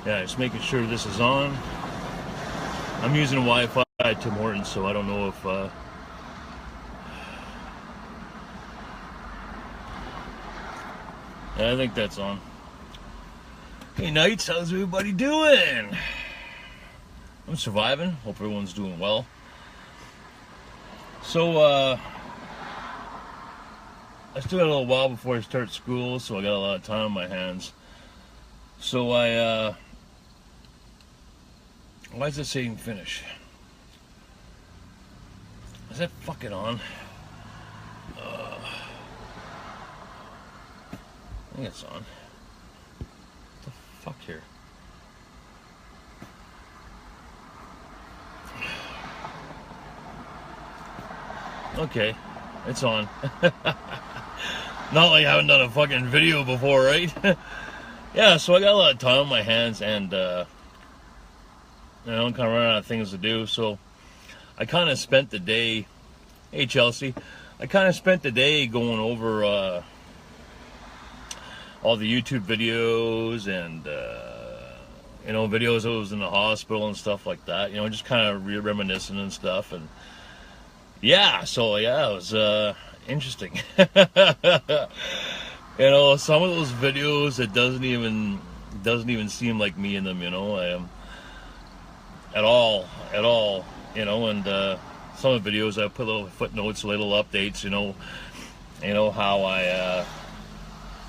Yeah, just making sure this is on. I'm using Wi-Fi at Tim Hortons, so I don't know if I think that's on. Hey Knights, how's everybody doing? I'm surviving. Hope everyone's doing well. So I still got a little while before I start school, so I got a lot of time on my hands. So why is it saying finish? Is that fucking on? I think it's on. What the fuck here? Okay, it's on. Not like I haven't done a fucking video before, right? Yeah, so I got a lot of time on my hands, and I'm kind of running out of things to do, so I kind of spent the day, hey Chelsea, I kind of spent the day going over all the YouTube videos and, videos I was in the hospital and stuff like that, just kind of reminiscing and stuff, and yeah, so yeah, it was interesting. Some of those videos, it doesn't even seem like me in them, I am at all, and some of the videos I put little footnotes, little updates,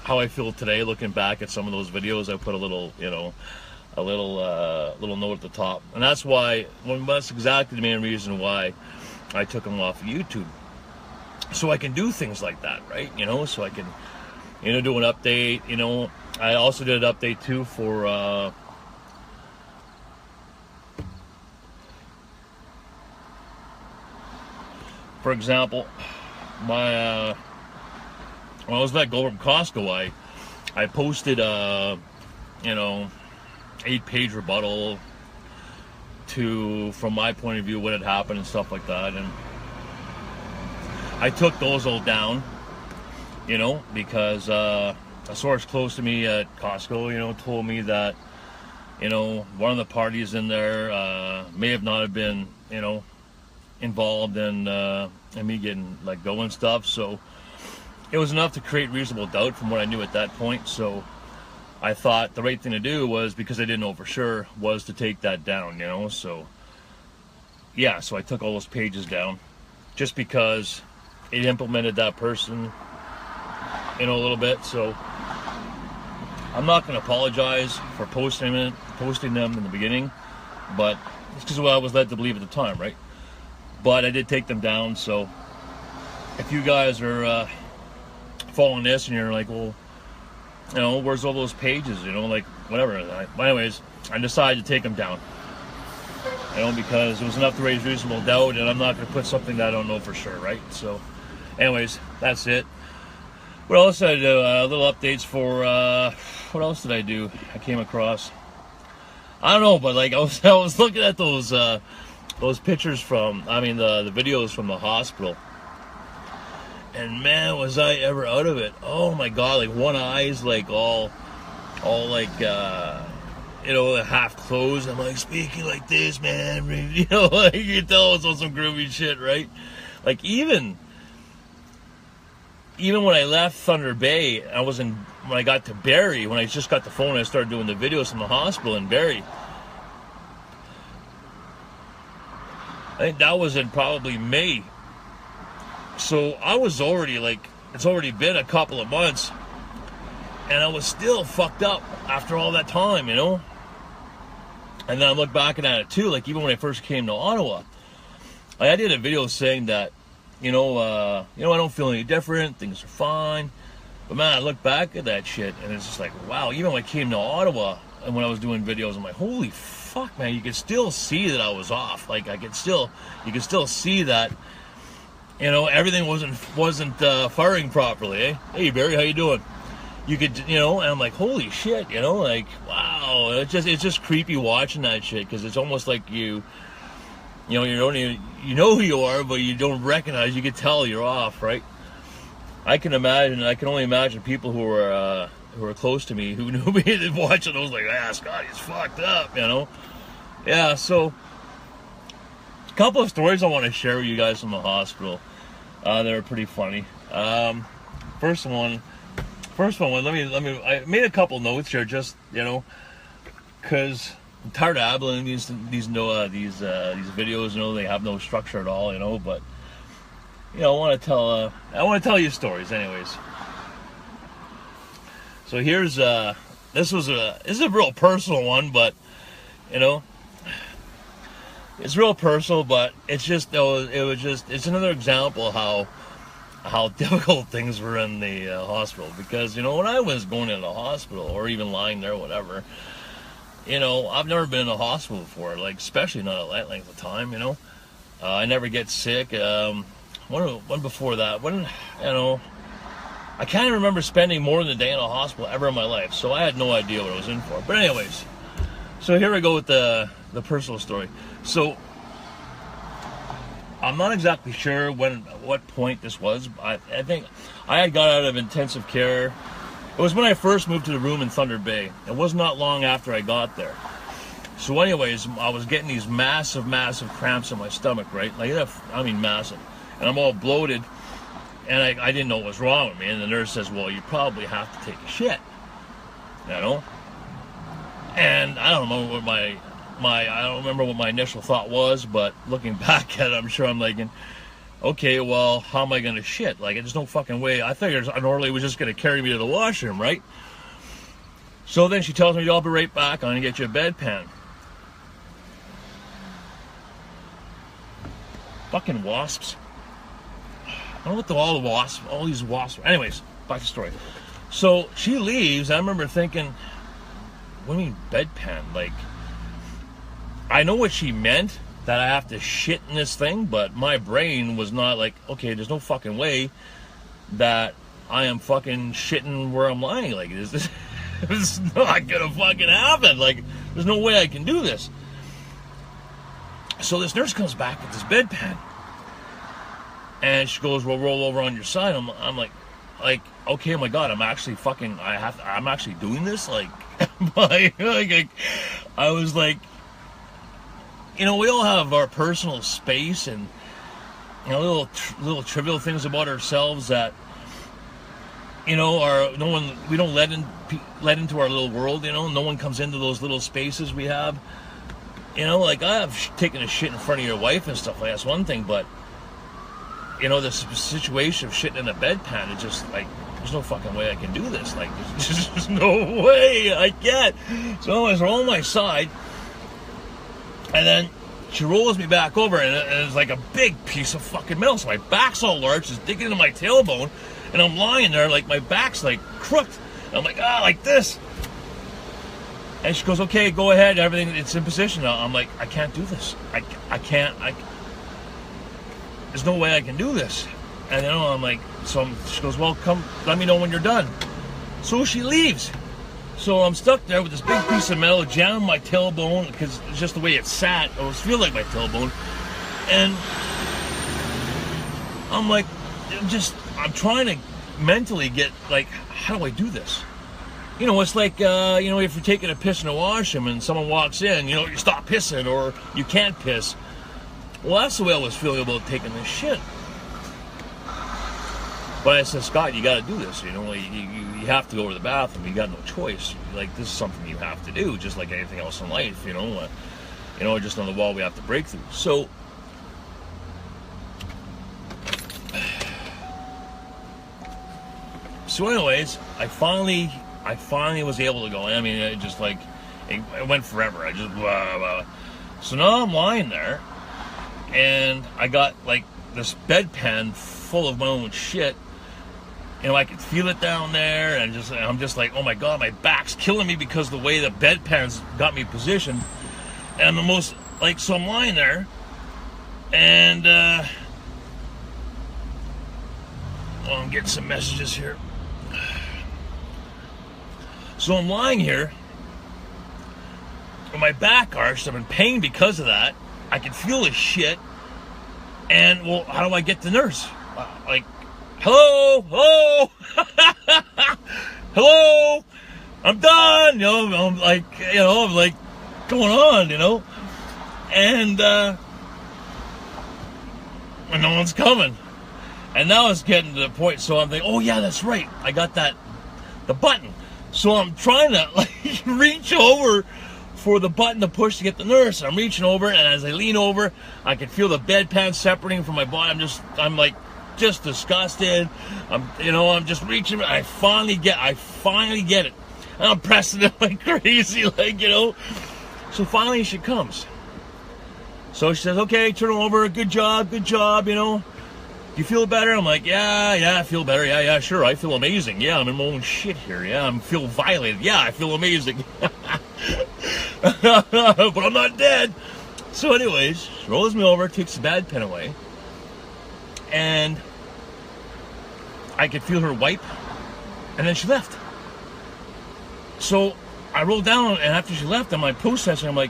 how I feel today looking back at some of those videos. I put a little note at the top, and that's exactly the main reason why I took them off of YouTube, so I can do things like that, right? So I can, do an update. I also did an update too for example, my when I was let go from Costco, I posted 8-page rebuttal from my point of view, what had happened and stuff like that, and I took those all down, because a source close to me at Costco, told me that, one of the parties in there may have not have been, involved in me getting let go and stuff. So it was enough to create reasonable doubt from what I knew at that point. So I thought the right thing to do was, because I didn't know for sure, was to take that down, so yeah, so I took all those pages down just because it implemented that person, a little bit. So I'm not going to apologize for posting them in the beginning, but it's because of what I was led to believe at the time, right? But I did take them down. So if you guys are following this and you're like, well, where's all those pages, like whatever. Anyways, I decided to take them down, because it was enough to raise reasonable doubt, and I'm not going to put something that I don't know for sure, right? So anyways, that's it. What else did I do? Little updates for, what else did I do? I came across, I don't know, but like I was looking at those pictures from, the videos from the hospital, and man, was I ever out of it. Oh my god, like one eye's like all like half closed. I'm like speaking like this, man. Like you can tell it's on some groovy shit, right? Like even when I left Thunder Bay, when I got to Barrie, when I just got the phone, I started doing the videos from the hospital in Barrie. I think that was in probably May. So I was already it's already been a couple of months, and I was still fucked up after all that time, And then I look back at it too, like even when I first came to Ottawa, I did a video saying that, I don't feel any different, things are fine. But man, I look back at that shit, and it's just like, wow, even when I came to Ottawa, and when I was doing videos, I'm like, holy fuck, man, you could still see that I was off. Like you could still see that, everything wasn't firing properly, eh? Hey Barry, how you doing? You could, and I'm like, holy shit, like, wow, it's just creepy watching that shit, because it's almost like you know who you are, but you don't recognize. You can tell you're off, right? I can only imagine people who are who are close to me who knew me and watching. I was like, ah, Scotty's fucked up, you know. Yeah, so a couple of stories I want to share with you guys from the hospital. They were pretty funny. First one. Let me. I made a couple notes here, just because I'm tired of abbling these videos. They have no structure at all, but I want to tell you stories, anyways. So here's this is a real personal one, but it's real personal, but it's another example how difficult things were in the hospital. Because when I was going into the hospital or even lying there, whatever, I've never been in a hospital before, like especially not at that length of time. I never get sick. One before that, I can't even remember spending more than a day in a hospital ever in my life, so I had no idea what I was in for. But anyways, so here we go with the personal story. So I'm not exactly sure what point this was. I think I had got out of intensive care. It was when I first moved to the room in Thunder Bay. It was not long after I got there. So anyways, I was getting these massive cramps in my stomach, right? Like, I mean massive. And I'm all bloated, and I didn't know what was wrong with me. And the nurse says, well, you probably have to take a shit, And I don't remember what I don't remember what my initial thought was, but looking back at it, I'm sure I'm like, okay, well, how am I going to shit? Like, there's no fucking way. I figured an orderly was just going to carry me to the washroom, right? So then she tells me, I'll be right back. I'm going to get you a bedpan. Fucking wasps. I don't know what all these wasps. Anyways, back to the story. So she leaves. I remember thinking, what do you mean bedpan? Like, I know what she meant, that I have to shit in this thing, but my brain was not like, okay, there's no fucking way that I am fucking shitting where I'm lying. Like, this is not gonna fucking happen. Like, there's no way I can do this. So this nurse comes back with this bedpan, and she goes, well, roll over on your side. I'm like, okay, oh my God, I'm actually doing this? Like, I was like, we all have our personal space and little trivial things about ourselves that we don't let into our little world. No one comes into those little spaces we have. Like, I have taken a shit in front of your wife and stuff like that's one thing, but the situation of shitting in a bedpan, it's just like, there's no fucking way I can do this. Like, there's no way I can't. So I was on my side, and then she rolls me back over, and it's like a big piece of fucking metal. So my back's all large, it's digging into my tailbone, and I'm lying there like my back's like crooked. And I'm like, like this. And she goes, okay, go ahead, everything, it's in position now. I'm like, I can't do this. I can't. There's no way I can do this. And I'm like, she goes, well, come, let me know when you're done. So she leaves. So I'm stuck there with this big piece of metal jamming my tailbone, because it's just the way it sat. It was feel like my tailbone. And I'm like, I'm trying to mentally get, like, how do I do this? It's like, if you're taking a piss in a washroom and someone walks in, you stop pissing or you can't piss. Well, that's the way I was feeling about taking this shit. But I said, Scott, you got to do this. You have to go to the bathroom. You got no choice. Like, this is something you have to do, just like anything else in life. Just on the wall we have to break through. So anyways, I finally was able to go. I mean, it went forever. So now I'm lying there, and I got like this bedpan full of my own shit. I could feel it down there, and I'm just like, oh my God, my back's killing me because the way the bedpan's got me positioned. And so I'm lying there, and I'm getting some messages here. So I'm lying here, with my back arched. I'm in pain because of that. I can feel this shit. And, well, how do I get the nurse? Hello? Hello? Hello? I'm like, I'm like, going on, and no one's coming. And now it's getting to the point, so I'm thinking, oh yeah, that's right, I got the button. So I'm trying to like reach over for the button to push to get the nurse. I'm reaching over, and as I lean over, I can feel the bedpan separating from my body. I'm like just disgusted. I'm just reaching. I finally get it. And I'm pressing it like crazy, So finally she comes. So she says, okay, turn over, good job, you feel better? I'm like, yeah, I feel better. Yeah, sure, I feel amazing. Yeah, I'm in my own shit here. Yeah, I feel violated. Yeah, I feel amazing. But I'm not dead. So anyways, she rolls me over, takes the bad pen away, and I could feel her wipe, and then she left. So I rolled down, and after she left, I'm like processing. I'm like,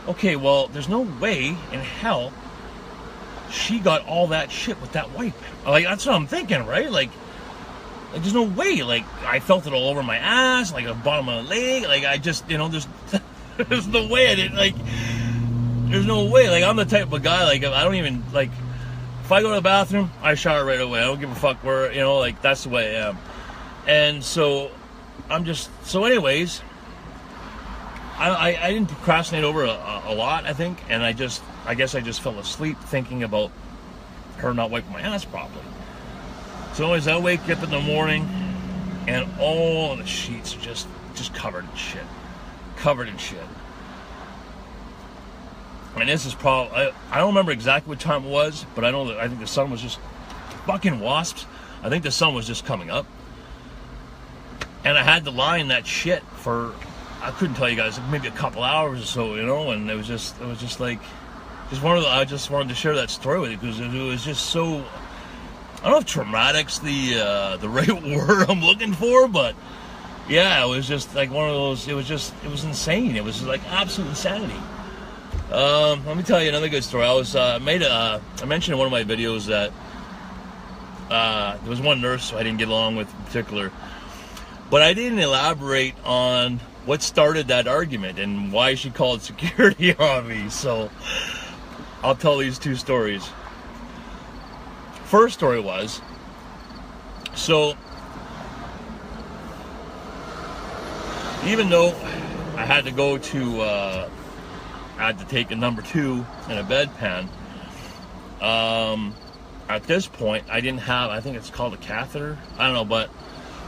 okay, well, there's no way in hell she got all that shit with that wipe. Like, that's what I'm thinking, right? Like there's no way. Like, I felt it all over my ass, like the bottom of my leg. Like, I just, there's no way I didn't, like, there's no way. Like, I'm the type of guy, like, I don't even, like, if I go to the bathroom, I shower right away. I don't give a fuck where, like, that's the way I am. And so, so anyways, I didn't procrastinate over a lot, I think, and I guess I just fell asleep thinking about her not wiping my ass properly. So anyways, I wake up in the morning, and all the sheets are just covered in shit. And this is probably, I don't remember exactly what time it was, but I know that I think the sun was just fucking wasps. I think the sun was just coming up. And I had to lie in that shit for, I couldn't tell you guys, maybe a couple hours or so, and it was just like, I just wanted to share that story with you because it was just so, I don't know if traumatic's the right word I'm looking for, but yeah, it was just like one of those, it was insane. It was like absolute insanity. Let me tell you another good story. I mentioned in one of my videos that there was one nurse I didn't get along with in particular, but I didn't elaborate on what started that argument and why she called security on me. So I'll tell these two stories. First story was, so even though I had to go to, I had to take a number 2 in a bedpan, at this point I didn't have, I think it's called a catheter, I don't know, but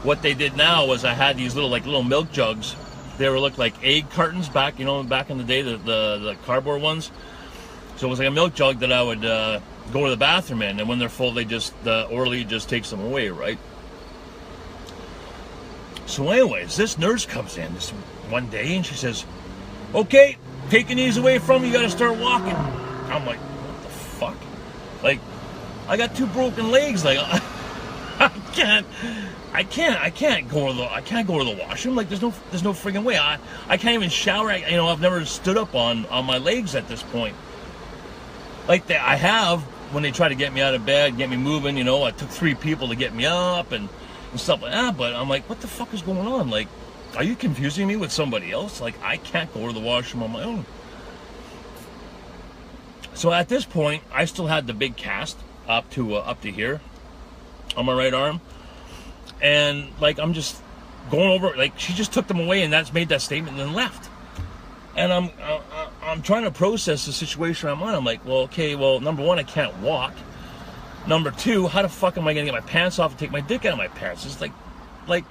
what they did now was I had these little milk jugs. They looked like egg cartons back in the day, the cardboard ones. So it was like a milk jug that I would go to the bathroom in, and when they're full, the orderly just takes them away, right? So anyways, this nurse comes in this one day, and she says, okay, taking these away from you, you gotta start walking. I'm like, what the fuck? Like, I got 2 broken legs, like, I can't go to the washroom. Like, there's no friggin' way. I can't even shower. I've never stood up on my legs at this point. Like I have when they try to get me out of bed, get me moving. I took 3 people to get me up and stuff like that. But I'm like, what the fuck is going on? Like, are you confusing me with somebody else? Like, I can't go to the washroom on my own. So at this point, I still had the big cast up to here on my right arm. And like, I'm just going over, like, she just took them away and that's made that statement and then left. And I'm trying to process the situation I'm on. I'm like, well, okay, number 1, I can't walk. Number 2, how the fuck am I gonna get my pants off and take my dick out of my pants? It's like, what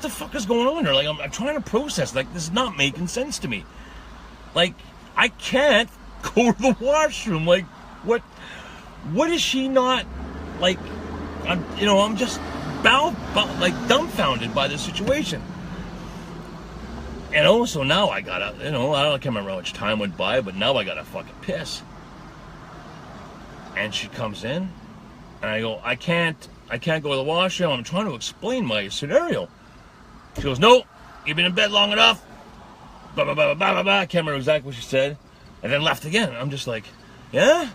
the fuck is going on here? Like, I'm trying to process, like, this is not making sense to me. Like, I can't go to the washroom. Like, what is she not, like, I'm just dumbfounded by the situation. And also now I gotta, I can't remember how much time went by, but now I gotta fucking piss. And she comes in, and I go, I can't go to the washroom. I'm trying to explain my scenario. She goes, no, you've been in bed long enough. Blah, blah, blah, blah, blah, blah. I can't remember exactly what she said. And then left again. I'm just like, yeah?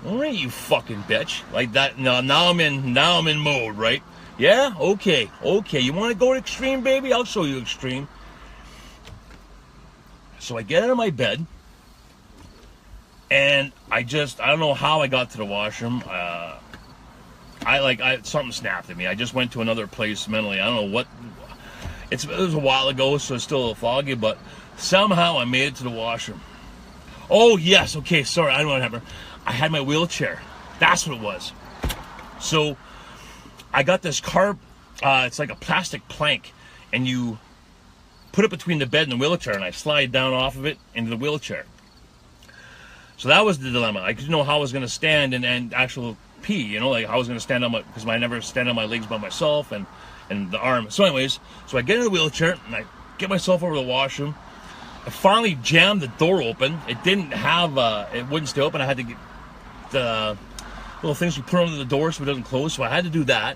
All right, you fucking bitch. Like that. Now I'm in mode, right? Yeah? Okay. You want to go to extreme, baby? I'll show you extreme. So I get out of my bed, and I don't know how I got to the washroom. Something snapped at me. I just went to another place mentally. I don't know what. It was a while ago, so it's still a little foggy, but somehow I made it to the washroom. Oh, yes. Okay, sorry. I don't know what happened. I had my wheelchair. That's what it was. So I got this car. It's like a plastic plank, and you put it between the bed and the wheelchair, and I slide down off of it into the wheelchair. So that was the dilemma. I didn't know how I was going to stand and actual pee, you know, like how I was going to stand on my, because I never stand on my legs by myself and the arm. So anyways, so I get in the wheelchair and I get myself over to the washroom. I finally jammed the door open. It didn't have, it wouldn't stay open. I had to get the little things you put under the door so it doesn't close. So I had to do that,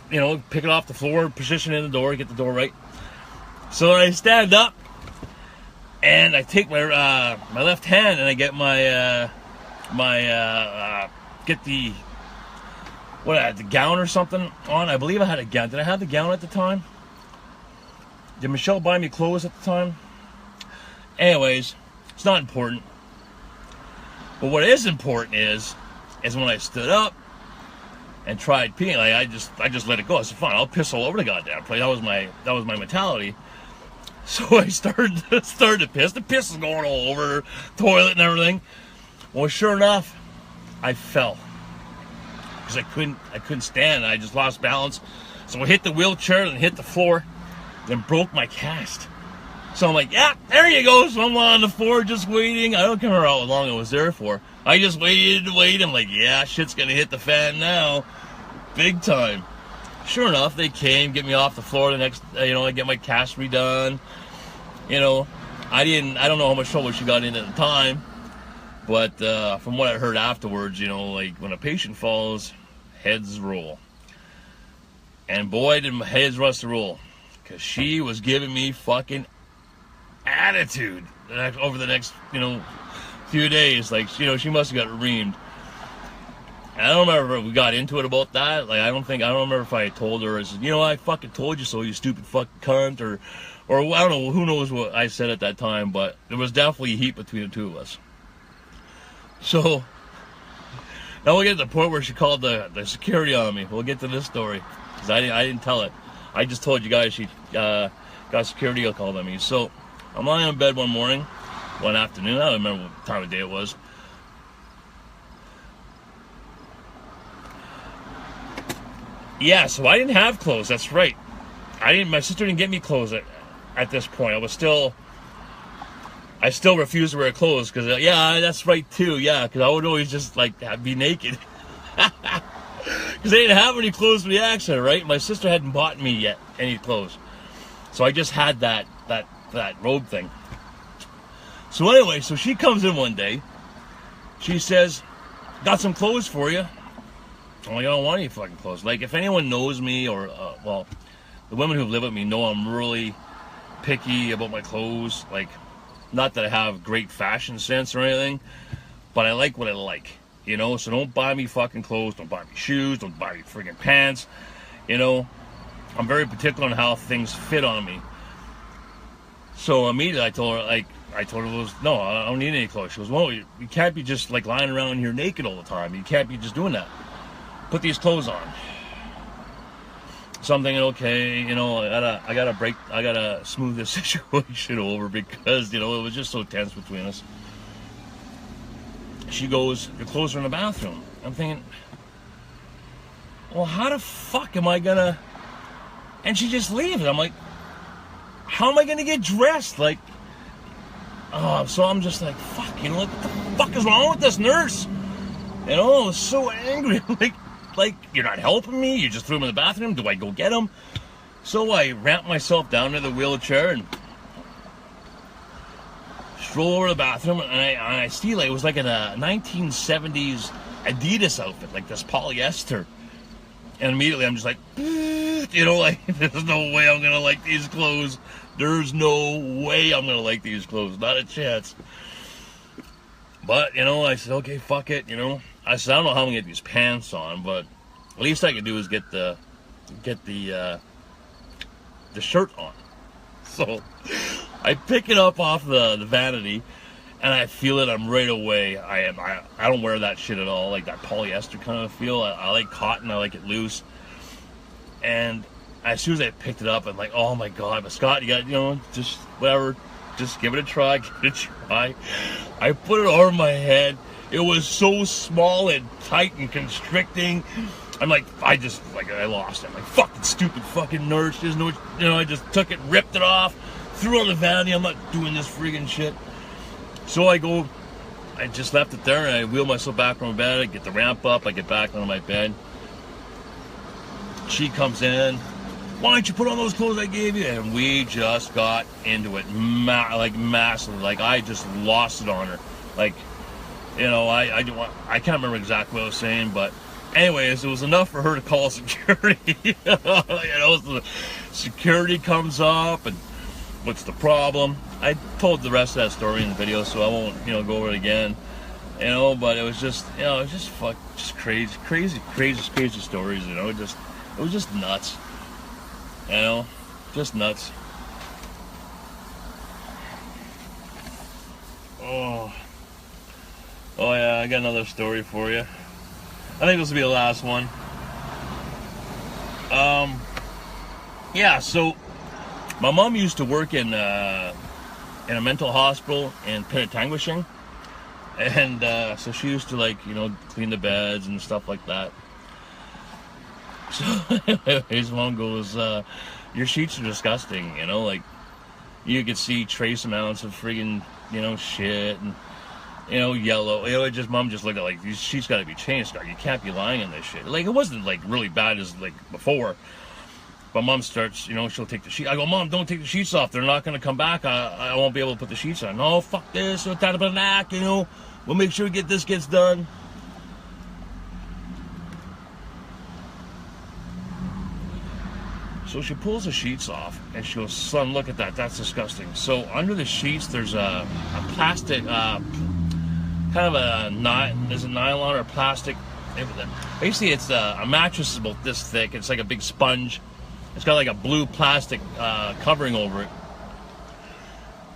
you know, pick it off the floor, position it in the door, get the door right. So I stand up and I take my my left hand and I get get the the gown or something on. I believe I had a gown. Did I have the gown at the time? Did Michelle buy me clothes at the time? Anyways, it's not important. But what is important is when I stood up and tried peeing, like I just let it go. I said, fine, I'll piss all over the goddamn place. That was my mentality. So I started to piss. The piss is going all over the toilet and everything. Well, sure enough, I fell because I couldn't stand. I just lost balance. So I hit the wheelchair and hit the floor, then broke my cast. So I'm like, yeah, there you go. So I'm on the floor just waiting. I don't remember how long I was there for. I just waited and waited. I'm like, yeah, shit's gonna hit the fan now, big time. Sure enough, they came, get me off the floor the next, I get my cast redone. You know, I don't know how much trouble she got in at the time, but from what I heard afterwards, like when a patient falls, heads roll. And boy, did my heads rush to roll, because she was giving me fucking attitude over the next, few days. Like, she must have got reamed. I don't remember if we got into it about that. Like, I don't remember if I told her, I fucking told you so, you stupid fucking cunt, or I don't know, who knows what I said at that time, but there was definitely heat between the two of us. So, now we'll get to the point where she called the security on me. We'll get to this story, because I didn't tell it. I just told you guys she got security called on me. So, I'm lying in bed one afternoon, I don't remember what time of day it was. Yeah, so I didn't have clothes, that's right. My sister didn't get me clothes at this point. I still refused to wear clothes, because, that's right too, because I would always just, be naked. Because they didn't have any clothes for the accident, right? My sister hadn't bought me yet any clothes. So I just had that robe thing. So anyway, so she comes in one day. She says, got some clothes for you. I'm like, I don't want any fucking clothes. Like, if anyone knows me, or, the women who live with me know I'm really picky about my clothes. Like, not that I have great fashion sense or anything, but I like what I like, so don't buy me fucking clothes, don't buy me shoes, don't buy me friggin' pants, I'm very particular on how things fit on me. So immediately I told her, no, I don't need any clothes. She goes, well, you can't be just lying around here naked all the time. You can't be just doing that. Put these clothes on. So I'm thinking, okay, I gotta smooth this situation over, because, it was just so tense between us. She goes, your clothes are in the bathroom. I'm thinking, well, how the fuck am I gonna, and she just leaves. I'm like, how am I gonna get dressed? So I'm just like, fuck, what the fuck is wrong with this nurse? I was so angry, like, you're not helping me, you just threw him in the bathroom, do I go get him? So I ramped myself down to the wheelchair and stroll over to the bathroom, and I see, it was like in a 1970s Adidas outfit, like this polyester. And immediately I'm just like, there's no way I'm gonna like these clothes. There's no way I'm gonna like these clothes, not a chance. But, I said, okay, fuck it, I said, I don't know how I'm gonna get these pants on, but at least I can do is get the shirt on. So I pick it up off the vanity, and I feel it. I'm right away. I don't wear that shit at all, like that polyester kind of feel. I like cotton. I like it loose. And as soon as I picked it up, I'm like, oh my god! But Scott, you got, just whatever, just give it a try. Give it a try. I put it over my head. It was so small and tight and constricting. I'm like, I lost it. I'm like, fucking stupid fucking nurse. There's no, I just took it, ripped it off, threw it on the vanity. I'm not doing this friggin' shit. So I just left it there, and I wheel myself back from my bed. I get the ramp up. I get back on my bed. She comes in. Why don't you put on those clothes I gave you? And we just got into it, massively. Like, I just lost it on her. Like, I can't remember exactly what I was saying, but anyways, it was enough for her to call security. So security comes up, and what's the problem? I told the rest of that story in the video, so I won't, go over it again. But it was just, just crazy stories. It was just nuts. Just nuts. Oh yeah, I got another story for you. I think this will be the last one. Yeah, so my mom used to work in a mental hospital in Penetanguishing, and so she used to clean the beds and stuff like that. So his mom goes, your sheets are disgusting, you could see trace amounts of friggin', shit and yellow. Mom just looked at like, these sheets got to be changed, Scott. You can't be lying in this shit. Like, it wasn't like really bad as like before. But Mom starts, she'll take the sheet. I go, Mom, don't take the sheets off. They're not going to come back. I won't be able to put the sheets on. No, fuck this. We'll make sure this gets done. So she pulls the sheets off, and she goes, son, look at that. That's disgusting. So under the sheets, there's a plastic, kind of is it nylon or plastic? Basically, it's a mattress is about this thick. It's like a big sponge. It's got like a blue plastic covering over it,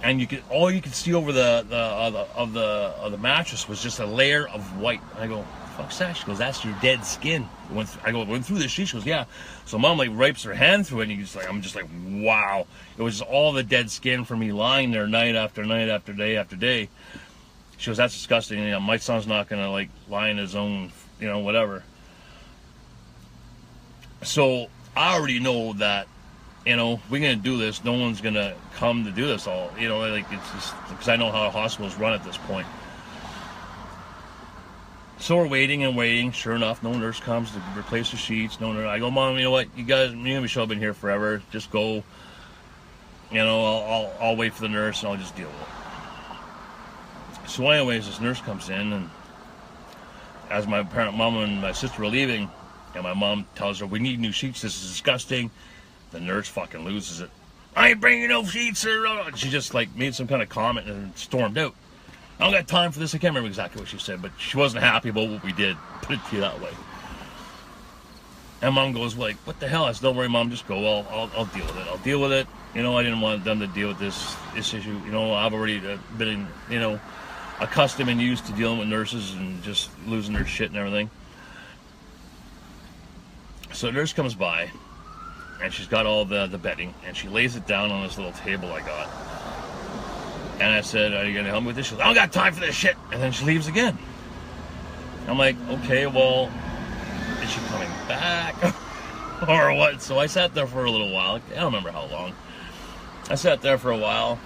and all you could see over the mattress was just a layer of white. And I go, fuck's that? She goes, that's your dead skin. I went through the sheet. She goes, yeah. So Mom wipes her hand through it, and I'm just like, wow. It was just all the dead skin for me lying there night after night after day after day. She goes, that's disgusting. My son's not gonna lie in his own, whatever. So I already know that, we're gonna do this. No one's gonna come to do this all. It's just because I know how hospitals run at this point. So we're waiting and waiting. Sure enough, no nurse comes to replace the sheets. No nurse. I go, Mom, you know what? You guys, me and Michelle have been here forever. Just go. I'll wait for the nurse and I'll just deal with it. So anyways, this nurse comes in, and as my mom and my sister were leaving, and my mom tells her, we need new sheets. This is disgusting. The nurse fucking loses it. I ain't bringing no sheets. She just made some kind of comment and stormed out. I don't got time for this. I can't remember exactly what she said, but she wasn't happy about what we did. Put it to you that way. And Mom goes, what the hell? I said, don't worry, Mom, just go. I'll deal with it. I'll deal with it. I didn't want them to deal with this issue. I've already been, accustomed and used to dealing with nurses and just losing their shit and everything. So the nurse comes by, and she's got all the bedding, and she lays it down on this little table I got. And I said, are you going to help me with this? She goes, I don't got time for this shit. And then she leaves again. I'm like, okay, well, is she coming back? Or what? So I sat there for a little while. I don't remember how long. I sat there for a while.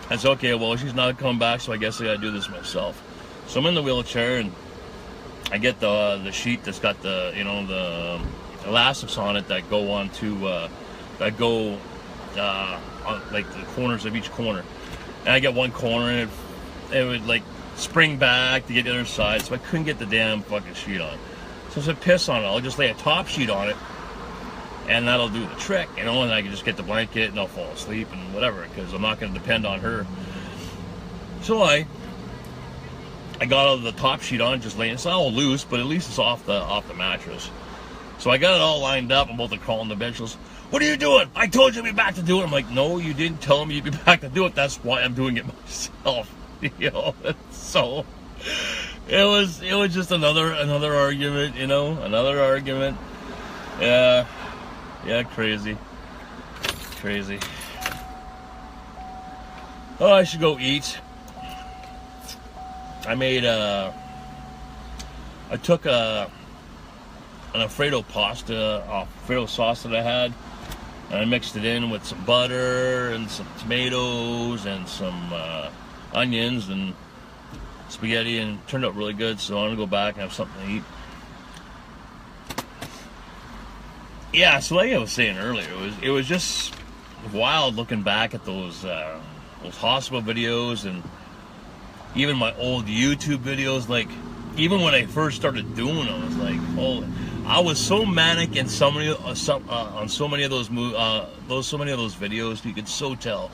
I said, okay, well, she's not coming back, so I guess I got to do this myself. So I'm in the wheelchair, and I get the sheet that's got the elastics on it that go on to, on, the corners of each corner. And I get one corner, and it would spring back to get the other side, so I couldn't get the damn fucking sheet on. So I said, piss on it. I'll just lay a top sheet on it, and that'll do the trick, and I can just get the blanket, and I'll fall asleep and whatever, because I'm not going to depend on her. So I got all the top sheet on, just laying. It's all loose, but at least it's off the mattress. So I got it all lined up. I'm about to crawl on the bench. She goes, "What are you doing? I told you to be back to do it." I'm like, "No, you didn't tell me you'd be back to do it. That's why I'm doing it myself." You know, so it was just another argument, you know, another argument. Yeah, crazy. Oh, I should go eat. I took an Alfredo pasta, Alfredo sauce that I had, and I mixed it in with some butter and some tomatoes and some onions and spaghetti, and it turned out really good. So I'm gonna go back and have something to eat. Yeah, so like I was saying earlier, it was just wild looking back at those hospital videos, and even my old YouTube videos. Like, even when I first started doing them, I was like, holy, I was so manic in so many of those videos. You could so tell.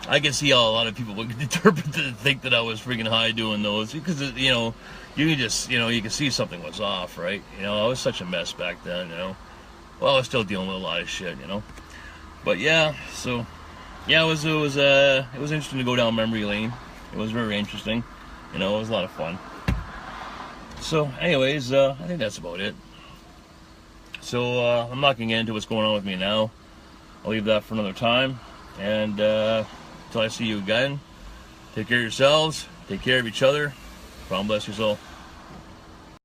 I could see how a lot of people would interpret to think that I was freaking high doing those, because, you know, you can just, you know, you can see something was off, right? You know, I was such a mess back then, you know. Well, I was still dealing with a lot of shit, you know. But yeah, so yeah, it was interesting to go down memory lane. It was very interesting, you know. It was a lot of fun. So, anyways, I think that's about it. So I'm not gonna get into what's going on with me now. I'll leave that for another time. And until I see you again, take care of yourselves, take care of each other. God bless you all.